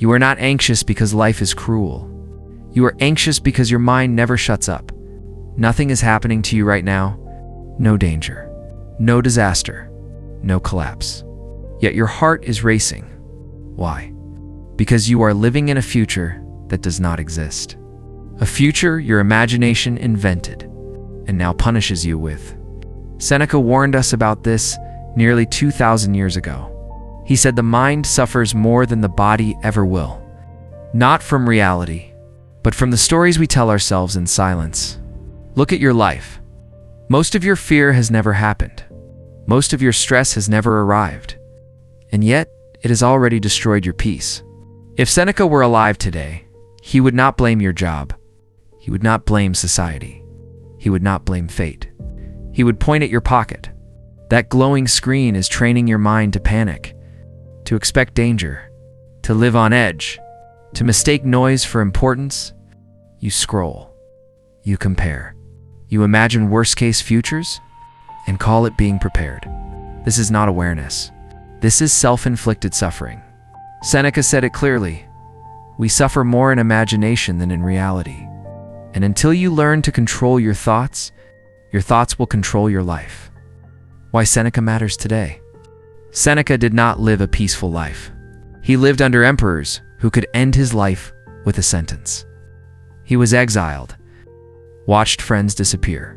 You are not anxious because life is cruel. You are anxious because your mind never shuts up. Nothing is happening to you right now. No danger, no disaster, no collapse. Yet your heart is racing. Why? Because you are living in a future that does not exist. A future your imagination invented and now punishes you with. Seneca warned us about this nearly 2,000 years ago. He said the mind suffers more than the body ever will. Not from reality, but from the stories we tell ourselves in silence. Look at your life. Most of your fear has never happened. Most of your stress has never arrived. And yet, it has already destroyed your peace. If Seneca were alive today, he would not blame your job. He would not blame society. He would not blame fate. He would point at your pocket. That glowing screen is training your mind to panic, to expect danger, to live on edge, to mistake noise for importance. You scroll. You compare. You imagine worst-case futures and call it being prepared. This is not awareness. This is self-inflicted suffering. Seneca said it clearly. We suffer more in imagination than in reality. And until you learn to control your thoughts will control your life. Why Seneca matters today. Seneca did not live a peaceful life. He lived under emperors who could end his life with a sentence. He was exiled, watched friends disappear.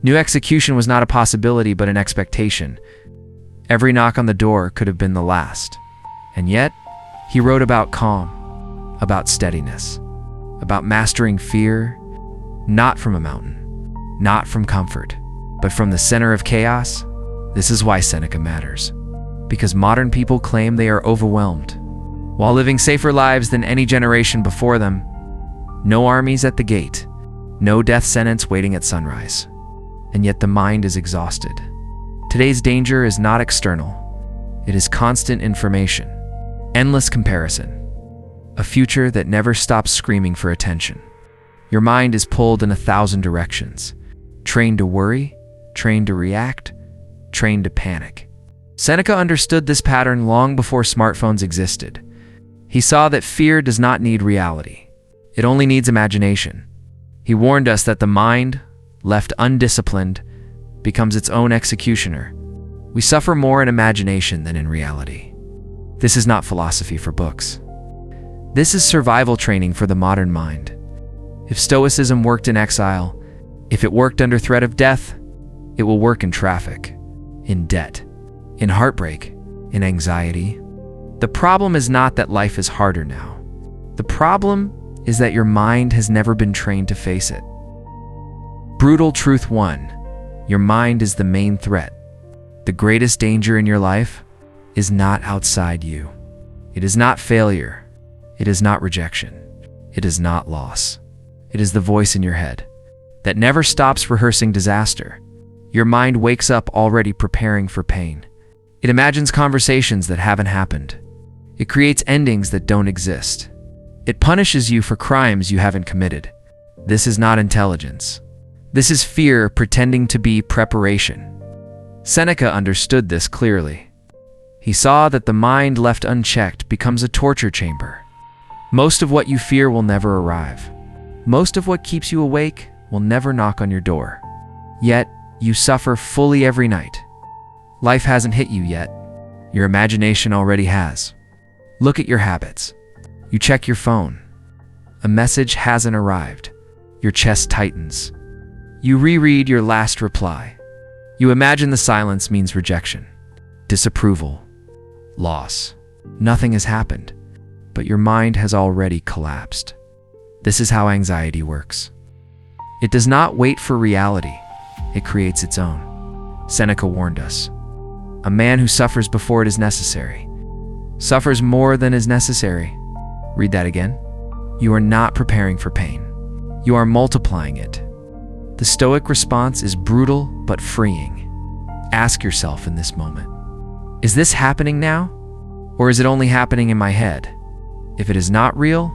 New execution was not a possibility but an expectation. Every knock on the door could have been the last. And yet, he wrote about calm, about steadiness, about mastering fear, not from a mountain, not from comfort, but from the center of chaos. This is why Seneca matters. Because modern people claim they are overwhelmed, while living safer lives than any generation before them. No armies at the gate, no death sentence waiting at sunrise. And yet the mind is exhausted. Today's danger is not external. It is constant information, endless comparison, a future that never stops screaming for attention. Your mind is pulled in 1,000 directions, trained to worry, trained to react, trained to panic. Seneca understood this pattern long before smartphones existed. He saw that fear does not need reality. It only needs imagination. He warned us that the mind, left undisciplined, becomes its own executioner. We suffer more in imagination than in reality. This is not philosophy for books. This is survival training for the modern mind. If Stoicism worked in exile, if it worked under threat of death, it will work in traffic, in debt, in heartbreak, in anxiety. The problem is not that life is harder now. The problem is that your mind has never been trained to face it. Brutal truth 1. Your mind is the main threat. The greatest danger in your life is not outside you. It is not failure. It is not rejection. It is not loss. It is the voice in your head that never stops rehearsing disaster. Your mind wakes up already preparing for pain. It imagines conversations that haven't happened. It creates endings that don't exist. It punishes you for crimes you haven't committed. This is not intelligence. This is fear pretending to be preparation. Seneca understood this clearly. He saw that the mind left unchecked becomes a torture chamber. Most of what you fear will never arrive. Most of what keeps you awake will never knock on your door. Yet, you suffer fully every night. Life hasn't hit you yet. Your imagination already has. Look at your habits. You check your phone. A message hasn't arrived. Your chest tightens. You reread your last reply. You imagine the silence means rejection, disapproval, loss. Nothing has happened, but your mind has already collapsed. This is how anxiety works. It does not wait for reality. It creates its own. Seneca warned us. A man who suffers before it is necessary suffers more than is necessary. Read that again. You are not preparing for pain. You are multiplying it. The Stoic response is brutal but freeing. Ask yourself in this moment, is this happening now? Or is it only happening in my head? If it is not real,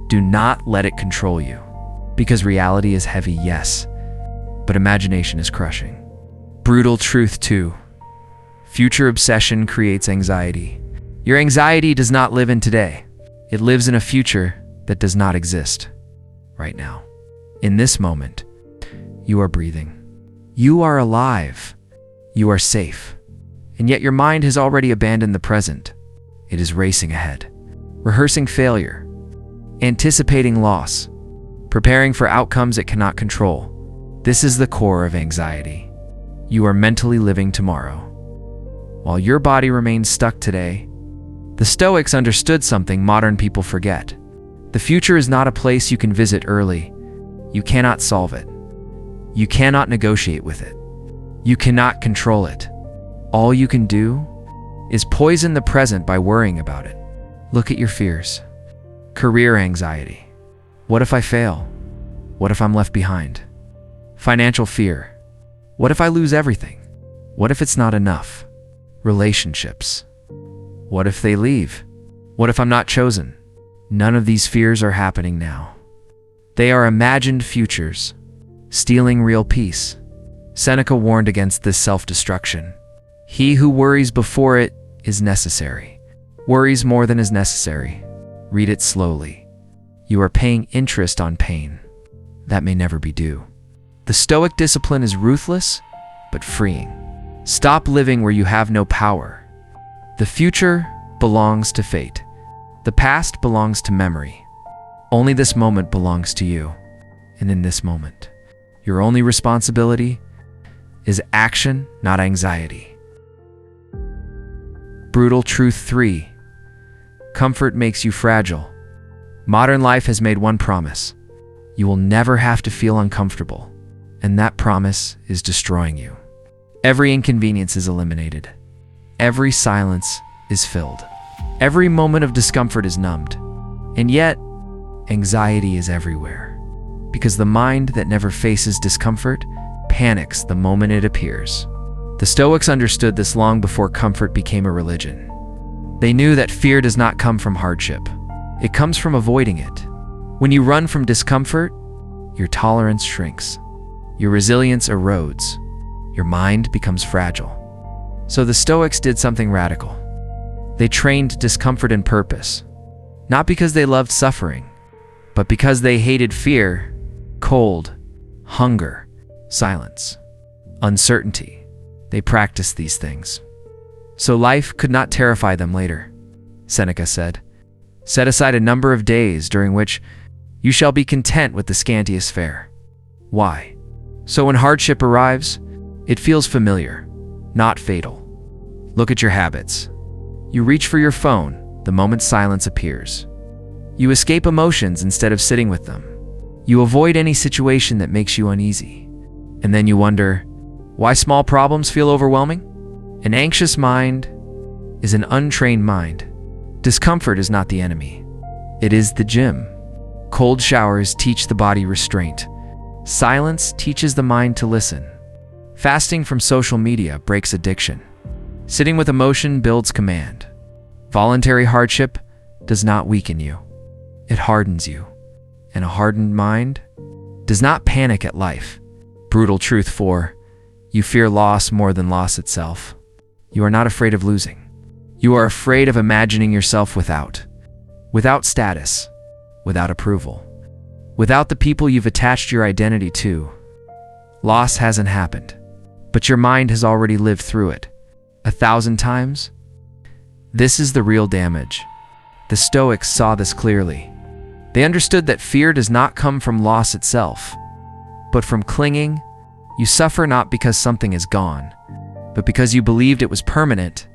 do not let it control you. Because reality is heavy, yes, but imagination is crushing. Brutal truth 2. Future obsession creates anxiety. Your anxiety does not live in today. It lives in a future that does not exist right now. In this moment, you are breathing. You are alive. You are safe. And yet your mind has already abandoned the present. It is racing ahead, rehearsing failure, anticipating loss, preparing for outcomes it cannot control. This is the core of anxiety. You are mentally living tomorrow, while your body remains stuck today. The Stoics understood something modern people forget. The future is not a place you can visit early. You cannot solve it. You cannot negotiate with it. You cannot control it. All you can do is poison the present by worrying about it. Look at your fears. Career anxiety. What if I fail? What if I'm left behind? Financial fear. What if I lose everything? What if it's not enough? Relationships. What if they leave? What if I'm not chosen? None of these fears are happening now. They are imagined futures, stealing real peace. Seneca warned against this self-destruction. He who worries before it is necessary. Worries more than is necessary. Read it slowly. You are paying interest on pain that may never be due. The Stoic discipline is ruthless, but freeing. Stop living where you have no power. The future belongs to fate. The past belongs to memory. Only this moment belongs to you. And in this moment, your only responsibility is action, not anxiety. Brutal truth 3. Comfort makes you fragile. Modern life has made one promise. You will never have to feel uncomfortable. And that promise is destroying you. Every inconvenience is eliminated. Every silence is filled. Every moment of discomfort is numbed. And yet, anxiety is everywhere. Because the mind that never faces discomfort panics the moment it appears. The Stoics understood this long before comfort became a religion. They knew that fear does not come from hardship. It comes from avoiding it. When you run from discomfort, your tolerance shrinks. Your resilience erodes. Your mind becomes fragile. So the Stoics did something radical. They trained discomfort and purpose, not because they loved suffering, but because they hated fear, cold, hunger, silence, uncertainty. They practiced these things, so life could not terrify them later. Seneca said, "Set aside a number of days during which you shall be content with the scantiest fare." Why? So when hardship arrives, it feels familiar, not fatal. Look at your habits. You reach for your phone the moment silence appears. You escape emotions instead of sitting with them. You avoid any situation that makes you uneasy. And then you wonder, why small problems feel overwhelming? An anxious mind is an untrained mind. Discomfort is not the enemy. It is the gym. Cold showers teach the body restraint. Silence teaches the mind to listen. Fasting from social media breaks addiction. Sitting with emotion builds command. Voluntary hardship does not weaken you. It hardens you. And a hardened mind does not panic at life. Brutal truth 4. You fear loss more than loss itself. You are not afraid of losing. You are afraid of imagining yourself without status, without approval, without the people you've attached your identity to. Loss hasn't happened, but your mind has already lived through it 1,000 times. This is the real damage. The Stoics saw this clearly. They understood that fear does not come from loss itself, but from clinging. You suffer not because something is gone, but because you believed it was permanent.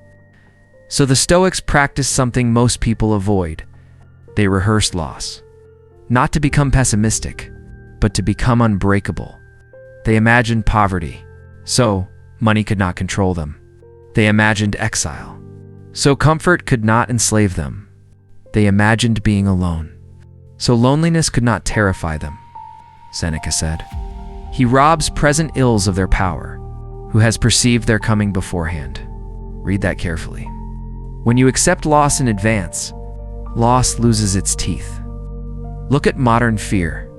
So the Stoics practiced something most people avoid. They rehearsed loss, not to become pessimistic, but to become unbreakable. They imagined poverty, so money could not control them. They imagined exile, so comfort could not enslave them. They imagined being alone, so loneliness could not terrify them. Seneca said, "He robs present ills of their power, who has perceived their coming beforehand." Read that carefully. When you accept loss in advance, loss loses its teeth. Look at modern fear.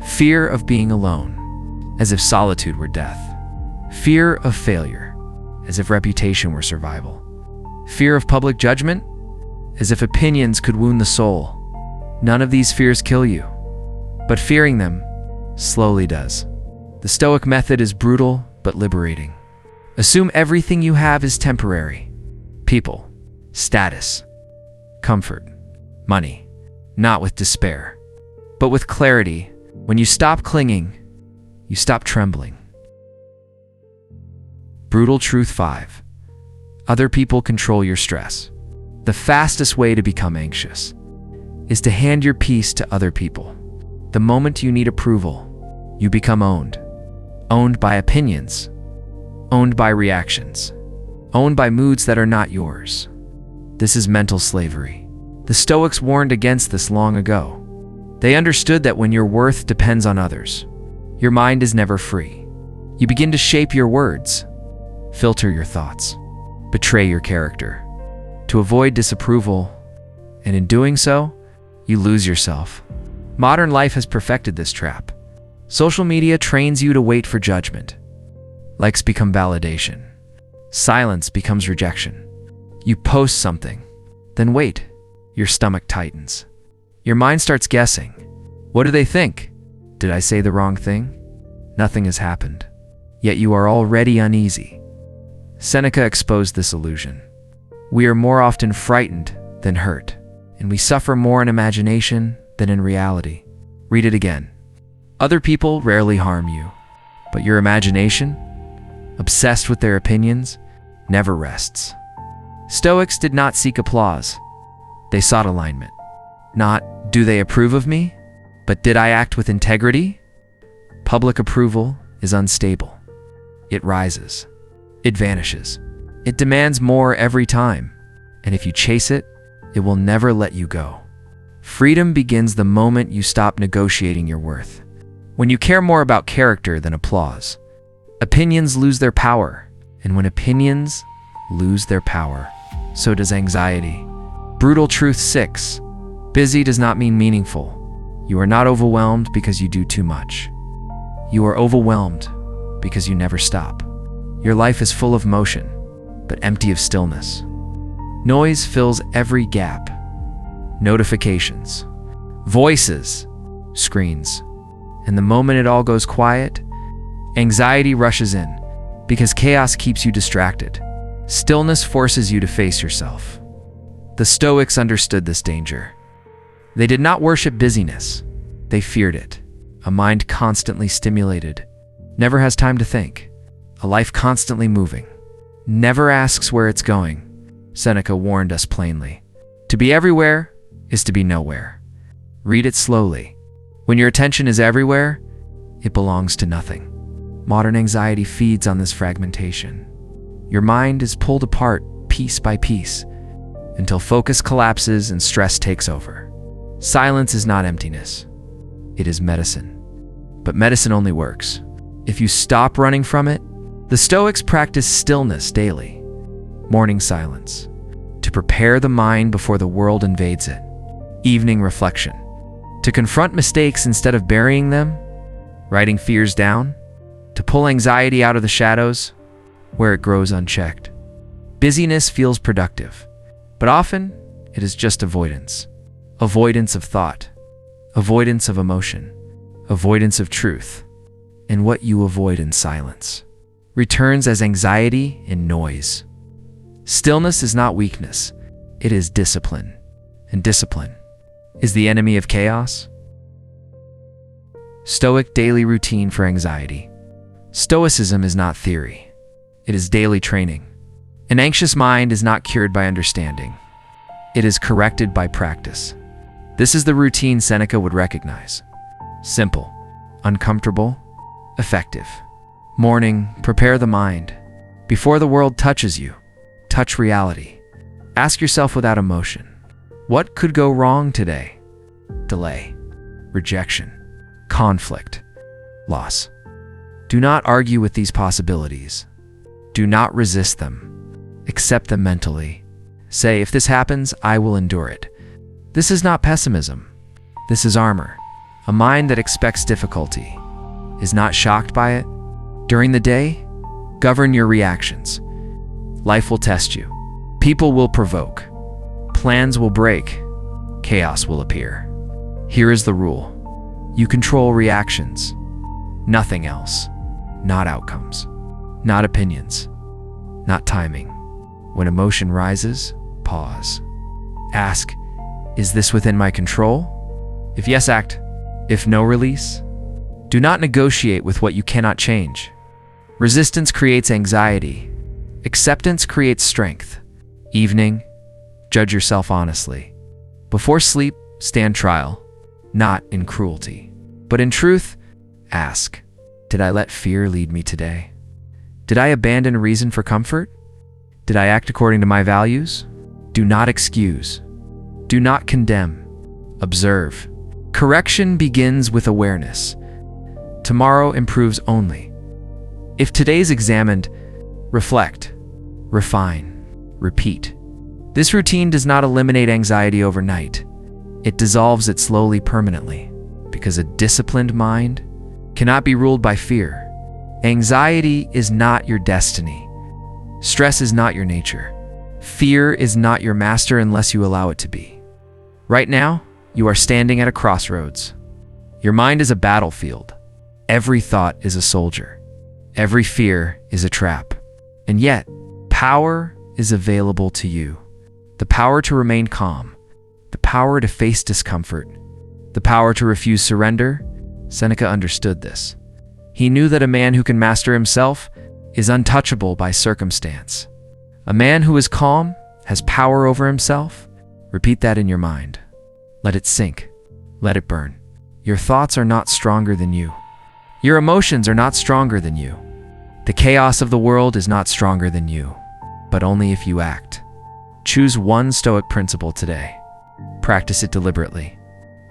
Fear of being alone, as if solitude were death. Fear of failure, as if reputation were survival. Fear of public judgment, as if opinions could wound the soul. None of these fears kill you, but fearing them slowly does. The Stoic method is brutal but liberating. Assume everything you have is temporary. People, status, comfort, money. Not with despair, but with clarity. When you stop clinging, you stop trembling. Brutal truth 5. Other people control your stress. The fastest way to become anxious is to hand your peace to other people. The moment you need approval, you become owned. Owned by opinions, owned by reactions, owned by moods that are not yours. This is mental slavery. The Stoics warned against this long ago. They understood that when your worth depends on others, your mind is never free. You begin to shape your words, filter your thoughts, betray your character, to avoid disapproval, and in doing so, you lose yourself. Modern life has perfected this trap. Social media trains you to wait for judgment. Likes become validation. Silence becomes rejection. You post something, then wait. Your stomach tightens. Your mind starts guessing. What do they think? Did I say the wrong thing? Nothing has happened. Yet you are already uneasy. Seneca exposed this illusion. We are more often frightened than hurt, and we suffer more in imagination than in reality. Read it again. Other people rarely harm you, but your imagination, obsessed with their opinions, never rests. Stoics did not seek applause. They sought alignment. Not, do they approve of me? But did I act with integrity? Public approval is unstable. It rises. It vanishes. It demands more every time. And if you chase it, it will never let you go. Freedom begins the moment you stop negotiating your worth. When you care more about character than applause, opinions lose their power. And when opinions lose their power, so does anxiety. Brutal truth 6. Busy does not mean meaningful. You are not overwhelmed because you do too much. You are overwhelmed because you never stop. Your life is full of motion, but empty of stillness. Noise fills every gap. Notifications, voices, screens. And the moment it all goes quiet, anxiety rushes in because chaos keeps you distracted. Stillness forces you to face yourself. The Stoics understood this danger. They did not worship busyness. They feared it. A mind constantly stimulated never has time to think. A life constantly moving never asks where it's going. Seneca warned us plainly. To be everywhere is to be nowhere. Read it slowly. When your attention is everywhere, it belongs to nothing. Modern anxiety feeds on this fragmentation. Your mind is pulled apart piece by piece until focus collapses and stress takes over. Silence is not emptiness. It is medicine. But medicine only works if you stop running from it. The Stoics practice stillness daily, morning silence, to prepare the mind before the world invades it. Evening reflection, to confront mistakes instead of burying them. Writing fears down, to pull anxiety out of the shadows where it grows unchecked. Busyness feels productive, but often it is just avoidance. Avoidance of thought, avoidance of emotion, avoidance of truth, and what you avoid in silence returns as anxiety and noise. Stillness is not weakness, it is discipline, and discipline is the enemy of chaos. Stoic daily routine for anxiety. Stoicism is not theory, it is daily training. An anxious mind is not cured by understanding, it is corrected by practice. This is the routine Seneca would recognize. Simple, uncomfortable, effective. Morning, prepare the mind. Before the world touches you, touch reality. Ask yourself without emotion, what could go wrong today? Delay, rejection, conflict, loss. Do not argue with these possibilities. Do not resist them. Accept them mentally. Say, if this happens, I will endure it. This is not pessimism. This is armor. A mind that expects difficulty is not shocked by it. During the day, govern your reactions. Life will test you. People will provoke. plans will break, chaos will appear. Here is the rule. You control reactions, nothing else. Not outcomes, not opinions, not timing. When emotion rises, pause. Ask, is this within my control? If yes, act. If no, release. Do not negotiate with what you cannot change. Resistance creates anxiety. Acceptance creates strength. Evening, judge yourself honestly. Before sleep, stand trial, not in cruelty, but in truth. Ask, did I let fear lead me today? Did I abandon reason for comfort? Did I act according to my values? Do not excuse. Do not condemn. Observe. Correction begins with awareness. Tomorrow improves only. If today's examined, reflect, refine, repeat. This routine does not eliminate anxiety overnight. It dissolves it slowly, permanently, because a disciplined mind cannot be ruled by fear. Anxiety is not your destiny. Stress is not your nature. Fear is not your master unless you allow it to be. Right now, you are standing at a crossroads. Your mind is a battlefield. Every thought is a soldier. Every fear is a trap. And yet, power is available to you. The power to remain calm. The power to face discomfort. The power to refuse surrender. Seneca understood this. He knew that a man who can master himself is untouchable by circumstance. A man who is calm has power over himself. Repeat that in your mind. Let it sink. Let it burn. Your thoughts are not stronger than you. Your emotions are not stronger than you. The chaos of the world is not stronger than you, but only if you act. Choose one Stoic principle today. Practice it deliberately.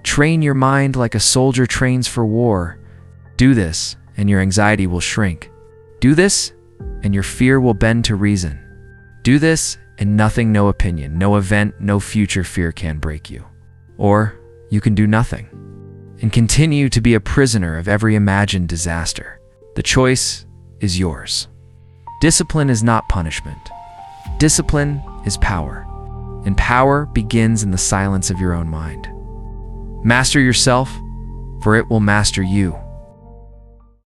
Train your mind like a soldier trains for war. Do this, and your anxiety will shrink. Do this, and your fear will bend to reason. Do this, and nothing, no opinion, no event, no future fear can break you. Or you can do nothing and continue to be a prisoner of every imagined disaster. The choice is yours. Discipline is not punishment. Discipline is power, and power begins in the silence of your own mind. Master yourself, for it will master you.